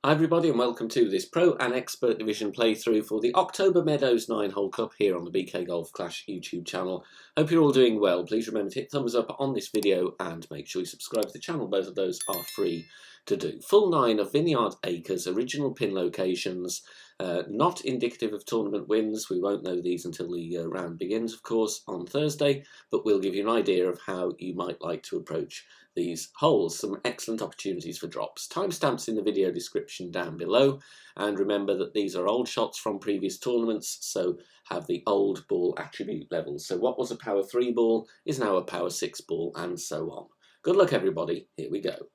Hi everybody and welcome to this Pro and Expert Division playthrough for the October Meadows 9-hole cup here on the BK Golf Clash YouTube channel. Hope you're all doing well. Please remember to hit thumbs up on this video and make sure you subscribe to the channel. Both of those are free to do. Full 9 of Vineyard acres, original pin locations, not indicative of tournament wins. We won't know these until the round begins, of course, on Thursday, but we'll give you an idea of how you might like to approach these holes. Some excellent opportunities for drops. Timestamps in the video description down below, and remember that these are old shots from previous tournaments, so have the old ball attribute levels. So what was a power 3 ball is now a power 6 ball, and so on. Good luck everybody, here we go.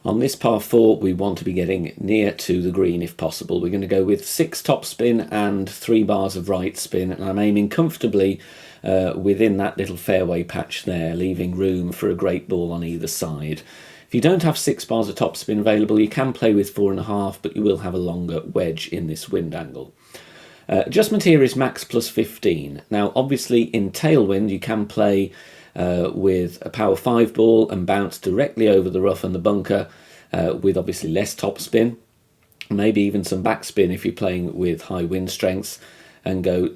On this par 4 we want to be getting near to the green if possible. We're going to go with 6 topspin and 3 bars of right spin, and I'm aiming comfortably within that little fairway patch there, leaving room for a great ball on either side. If you don't have 6 bars of topspin available, you can play with 4.5, but you will have a longer wedge in this wind angle. Adjustment here is max plus 15. Now obviously in tailwind you can play with a power 5 ball and bounce directly over the rough and the bunker with obviously less topspin, maybe even some backspin if you're playing with high wind strengths, and go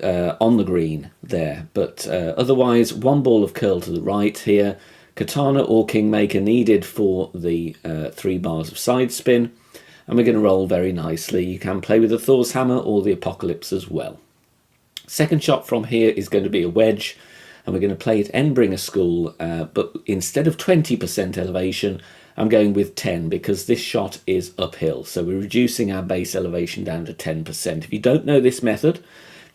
on the green there. But otherwise, 1 ball of curl to the right here, katana or kingmaker needed for the 3 bars of side spin, and we're going to roll very nicely. You can play with the Thor's hammer or the Apocalypse as well. Second shot from here is going to be a wedge, and we're going to play it Endbringer School, but instead of 20% elevation, I'm going with 10 because this shot is uphill. So we're reducing our base elevation down to 10%. If you don't know this method,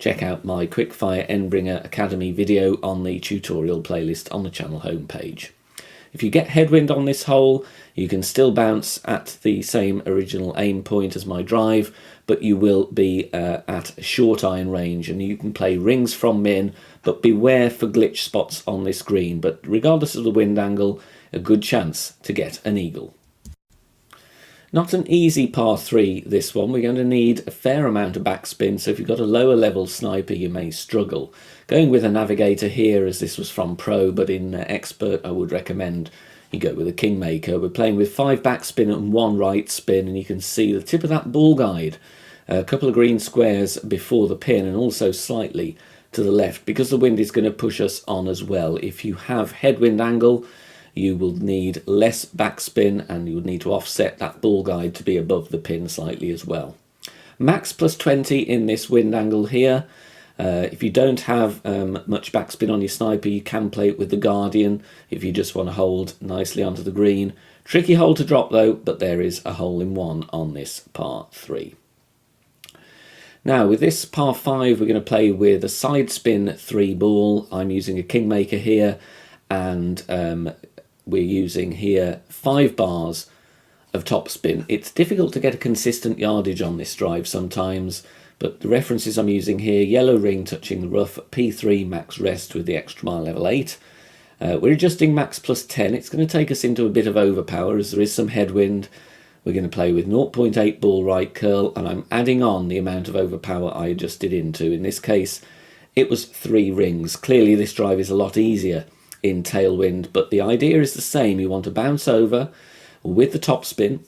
check out my Quickfire Endbringer Academy video on the tutorial playlist on the channel homepage. If you get headwind on this hole, you can still bounce at the same original aim point as my drive, but you will be at short iron range, and you can play rings from min, but beware for glitch spots on this green. But regardless of the wind angle, a good chance to get an eagle. Not an easy par 3 this one. We're going to need a fair amount of backspin, so if you've got a lower level sniper you may struggle. Going with a navigator here, as this was from pro, but in expert I would recommend you go with a kingmaker. We're playing with 5 backspin and 1 right spin, and you can see the tip of that ball guide, a couple of green squares before the pin and also slightly to the left, because the wind is going to push us on as well. If you have headwind angle, you will need less backspin, and you would need to offset that ball guide to be above the pin slightly as well. Max plus 20 in this wind angle here. If you don't have much backspin on your sniper, you can play it with the Guardian if you just want to hold nicely onto the green. Tricky hole to drop though, but there is a hole in 1 on this par 3. Now with this par 5 we're going to play with a side spin 3 ball. I'm using a kingmaker here, and we're using here 5 bars of topspin. It's difficult to get a consistent yardage on this drive sometimes, but the references I'm using here: yellow ring touching the rough, P3 max rest with the extra mile level 8. We're adjusting max plus 10. It's going to take us into a bit of overpower as there is some headwind. We're going to play with 0.8 ball right curl, and I'm adding on the amount of overpower I adjusted into. In this case it was 3 rings. Clearly this drive is a lot easier in tailwind, but the idea is the same. You want to bounce over with the topspin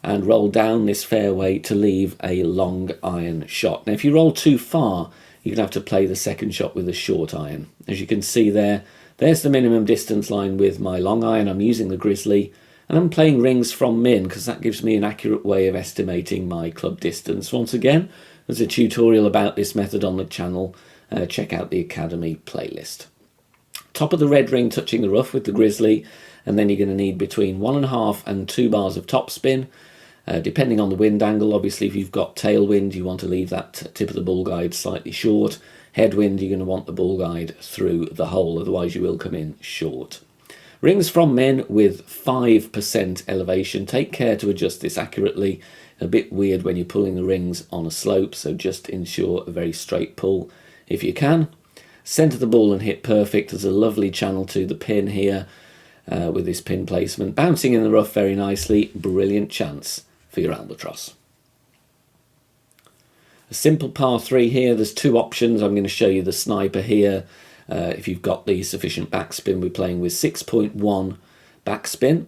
and roll down this fairway to leave a long iron shot. Now if you roll too far, you're going to have to play the second shot with a short iron. As you can see there, there's the minimum distance line with my long iron. I'm using the Grizzly, and I'm playing rings from min because that gives me an accurate way of estimating my club distance. Once again, there's a tutorial about this method on the channel. Check out the Academy playlist. Top of the red ring touching the rough with the Grizzly, and then you're going to need between 1.5 and 2 bars of topspin, depending on the wind angle. Obviously if you've got tailwind you want to leave that tip of the ball guide slightly short. Headwind, you're going to want the ball guide through the hole, otherwise you will come in short. Rings from min with 5% elevation. Take care to adjust this accurately. A bit weird when you're pulling the rings on a slope, so just ensure a very straight pull if you can. Centre the ball and hit perfect. There's a lovely channel to the pin here with this pin placement. Bouncing in the rough very nicely. Brilliant chance for your albatross. A simple par 3 here. There's 2 options. I'm going to show you the sniper here. If you've got the sufficient backspin, we're playing with 6.1 backspin.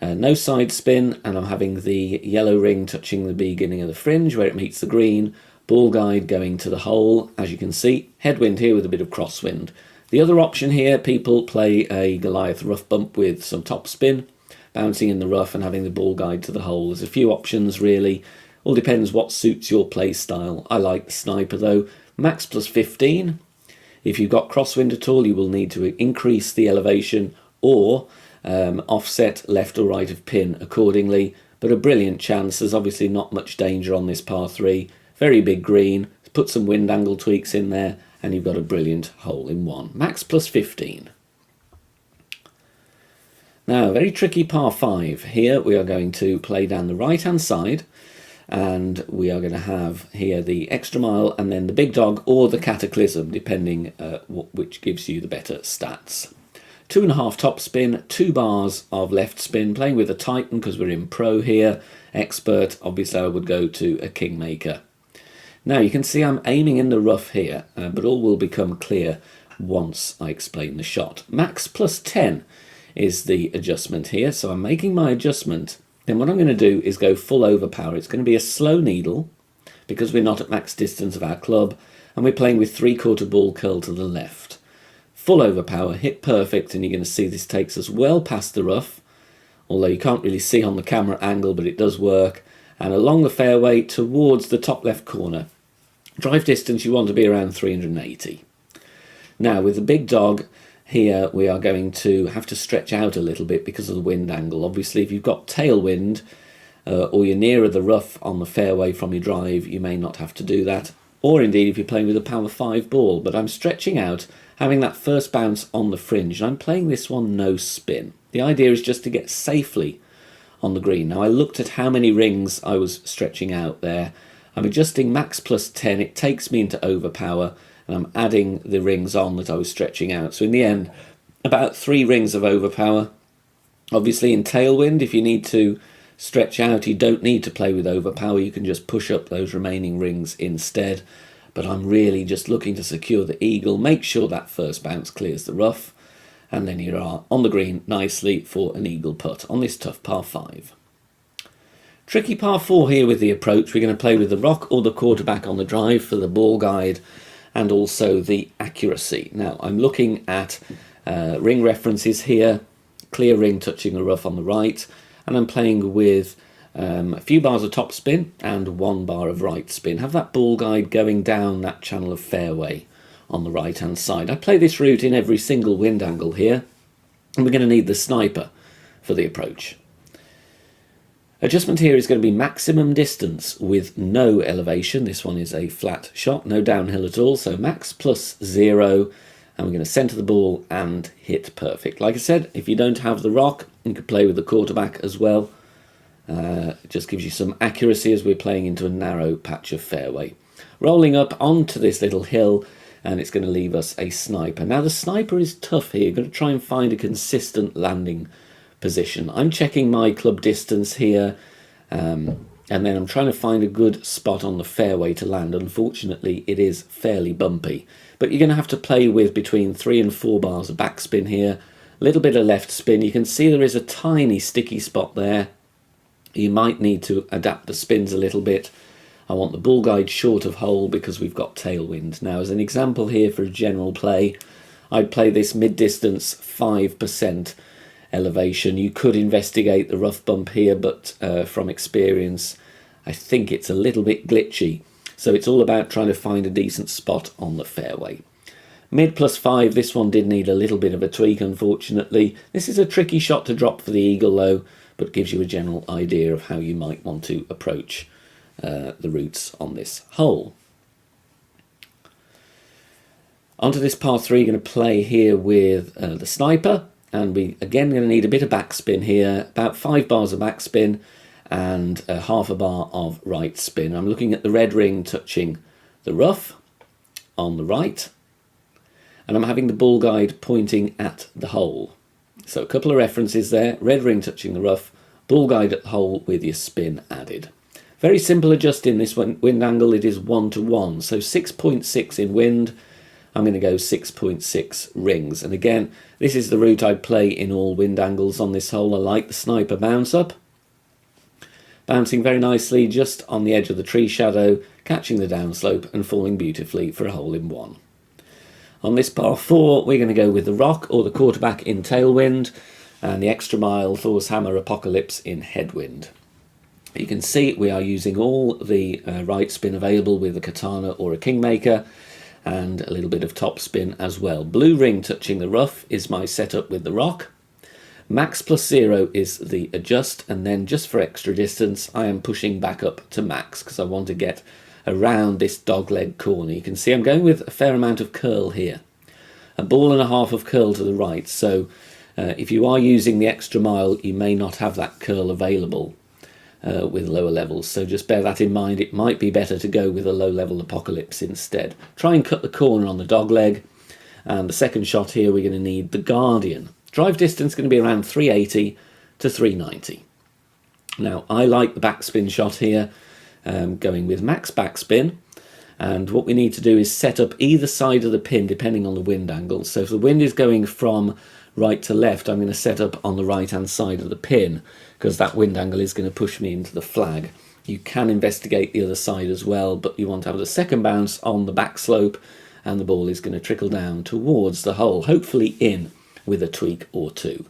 No side spin, and I'm having the yellow ring touching the beginning of the fringe where it meets the green, ball guide going to the hole, as you can see, headwind here with a bit of crosswind. The other option here, people play a Goliath rough bump with some top spin, bouncing in the rough and having the ball guide to the hole. There's a few options really, all depends what suits your play style. I like the sniper though, max plus 15. If you've got crosswind at all, you will need to increase the elevation or offset left or right of pin accordingly, but a brilliant chance. There's obviously not much danger on this par 3, very big green, put some wind angle tweaks in there and you've got a brilliant hole in one. Max plus 15. Now, very tricky par 5. Here we are going to play down the right hand side and we are going to have here the extra mile and then the big dog or the cataclysm, depending which gives you the better stats. 2.5 top spin, 2 bars of left spin, playing with a Titan because we're in pro here. Expert, obviously I would go to a Kingmaker. Now you can see I'm aiming in the rough here, but all will become clear once I explain the shot. Max plus 10 is the adjustment here, so I'm making my adjustment. Then what I'm going to do is go full overpower. It's going to be a slow needle because we're not at max distance of our club and we're playing with 3/4 ball curl to the left. Full overpower, hit perfect, and you're going to see this takes us well past the rough, although you can't really see on the camera angle, but it does work, and along the fairway towards the top left corner. Drive distance you want to be around 380. Now with the big dog here we are going to have to stretch out a little bit because of the wind angle. Obviously if you've got tailwind or you're nearer the rough on the fairway from your drive, you may not have to do that, or indeed if you're playing with a power 5 ball, but I'm stretching out, having that first bounce on the fringe, and I'm playing this one no spin. The idea is just to get safely on the green. Now I looked at how many rings I was stretching out there. I'm adjusting max plus 10, it takes me into overpower, and I'm adding the rings on that I was stretching out. So in the end, about 3 rings of overpower. Obviously in tailwind, if you need to stretch out, you don't need to play with overpower, you can just push up those remaining rings instead. But I'm really just looking to secure the eagle, make sure that first bounce clears the rough, and then you are on the green nicely for an eagle putt on this tough par 5. Tricky par 4 here with the approach. We're going to play with the rock or the quarterback on the drive for the ball guide and also the accuracy. Now I'm looking at ring references here, clear ring touching the rough on the right, and I'm playing with a few bars of top spin and 1 bar of right spin. Have that ball guide going down that channel of fairway on the right hand side. I play this route in every single wind angle here, and we're going to need the sniper for the approach. Adjustment here is going to be maximum distance with no elevation. This one is a flat shot, no downhill at all, so max plus 0, and we're going to centre the ball and hit perfect. Like I said, if you don't have the rock, you could play with the quarterback as well. It just gives you some accuracy as we're playing into a narrow patch of fairway. Rolling up onto this little hill, and it's going to leave us a sniper. Now the sniper is tough here. You've got to try and find a consistent landing position. I'm checking my club distance here, and then I'm trying to find a good spot on the fairway to land. Unfortunately, it is fairly bumpy, but you're going to have to play with between 3 and 4 bars of backspin here, a little bit of left spin. You can see there is a tiny sticky spot there. You might need to adapt the spins a little bit. I want the ball guide short of hole because we've got tailwind. Now as an example here for a general play, I'd play this mid-distance 5% elevation. You could investigate the rough bump here, but from experience I think it's a little bit glitchy, so it's all about trying to find a decent spot on the fairway. Mid plus 5, this one did need a little bit of a tweak unfortunately. This is a tricky shot to drop for the eagle though, but gives you a general idea of how you might want to approach the routes on this hole. Onto this par 3, going to play here with the sniper, and we again going to need a bit of backspin here, about 5 bars of backspin and half a bar of right spin. I'm looking at the red ring touching the rough on the right, and I'm having the ball guide pointing at the hole. So a couple of references there, red ring touching the rough, ball guide at the hole with your spin added. Very simple adjusting this wind angle, it is 1 to 1, so 6.6 in wind, I'm going to go 6.6 rings. And again, this is the route I'd play in all wind angles on this hole. I like the sniper bounce up. Bouncing very nicely just on the edge of the tree shadow, catching the downslope and falling beautifully for a hole in one. On this par 4, we're going to go with the rock or the quarterback in tailwind and the extra mile Thor's Hammer Apocalypse in headwind. You can see we are using all the right spin available with a katana or a kingmaker and a little bit of top spin as well. Blue ring touching the rough is my setup with the rock. Max plus 0 is the adjust, and then just for extra distance I am pushing back up to max because I want to get around this dogleg corner. You can see I'm going with a fair amount of curl here. A ball and a half of curl to the right, so if you are using the extra mile you may not have that curl available with lower levels, so just bear that in mind. It might be better to go with a low level Apocalypse instead. Try and cut the corner on the dogleg, and the second shot here we're going to need the Guardian. Drive distance is going to be around 380 to 390. Now I like the backspin shot here, going with max backspin, and what we need to do is set up either side of the pin depending on the wind angle. So if the wind is going from right to left, I'm going to set up on the right hand side of the pin because that wind angle is going to push me into the flag. You can investigate the other side as well, but you want to have the second bounce on the back slope and the ball is going to trickle down towards the hole, hopefully in with a tweak or two.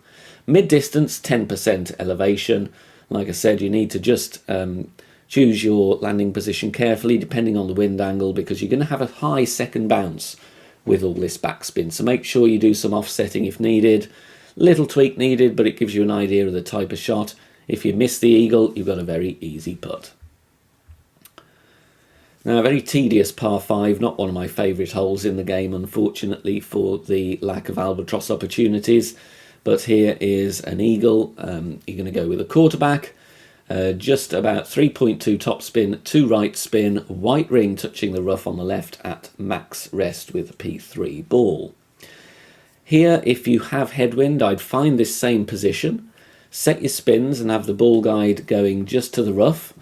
Mid distance, 10% elevation. Like I said, you need to just choose your landing position carefully depending on the wind angle because you're going to have a high second bounce with all this backspin. So make sure you do some offsetting if needed. Little tweak needed, but it gives you an idea of the type of shot. If you miss the eagle, you've got a very easy putt. Now, a very tedious par 5, not one of my favourite holes in the game, unfortunately, for the lack of albatross opportunities. But here is an eagle. You're going to go with a quarterback. Just about 3.2 topspin, 2 right spin, white ring touching the rough on the left at max rest with a P3 ball. Here, if you have headwind, I'd find this same position, set your spins and have the ball guide going just to the rough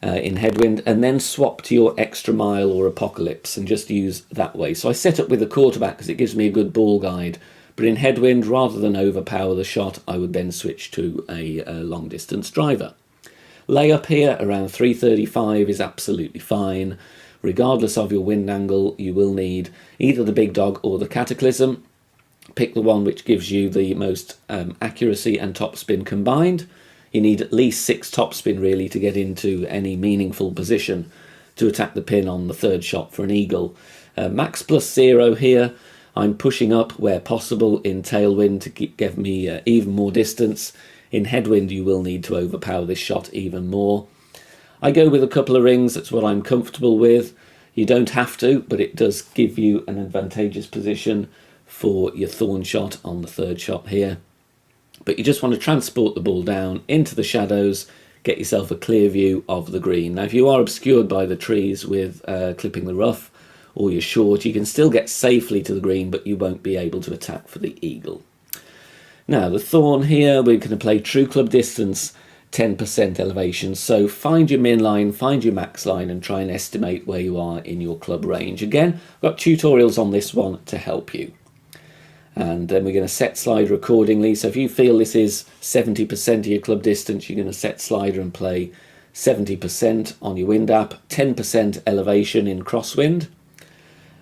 in headwind, and then swap to your extra mile or Apocalypse and just use that way. So I set up with the quarterback because it gives me a good ball guide, but in headwind, rather than overpower the shot, I would then switch to a long distance driver. Layup here around 335 is absolutely fine. Regardless of your wind angle, you will need either the big dog or the Cataclysm. Pick the one which gives you the most accuracy and topspin combined. You need at least 6 topspin really to get into any meaningful position to attack the pin on the third shot for an eagle. Max plus 0 here. I'm pushing up where possible in tailwind to give me even more distance. In headwind, you will need to overpower this shot even more. I go with a couple of rings. That's what I'm comfortable with. You don't have to, but it does give you an advantageous position for your thorn shot on the third shot here. But you just want to transport the ball down into the shadows, get yourself a clear view of the green. Now, if you are obscured by the trees with clipping the rough or you're short, you can still get safely to the green, but you won't be able to attack for the eagle. Now, the thorn here, we're going to play true club distance, 10% elevation. So find your min line, find your max line, and try and estimate where you are in your club range. Again, I've got tutorials on this one to help you. And then we're going to set slider accordingly. So if you feel this is 70% of your club distance, you're going to set slider and play 70% on your wind app, 10% elevation in crosswind.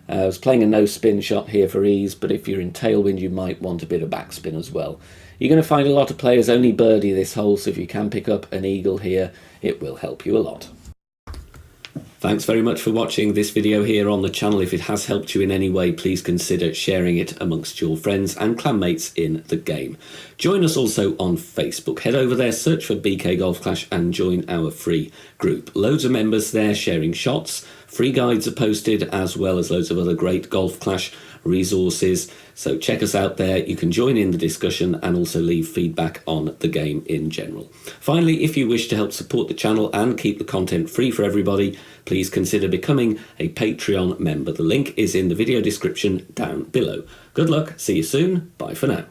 I was playing a no spin shot here for ease, but if you're in tailwind, you might want a bit of backspin as well. You're going to find a lot of players only birdie this hole, so if you can pick up an eagle here, it will help you a lot. Thanks very much for watching this video here on the channel. If it has helped you in any way, please consider sharing it amongst your friends and clanmates in the game. Join us also on Facebook. Head over there, search for BK Golf Clash and join our free group. Loads of members there sharing shots. Free guides are posted, as well as loads of other great Golf Clash resources. So check us out there. You can join in the discussion and also leave feedback on the game in general. Finally, if you wish to help support the channel and keep the content free for everybody, please consider becoming a Patreon member. The link is in the video description down below. Good luck, see you soon, bye for now.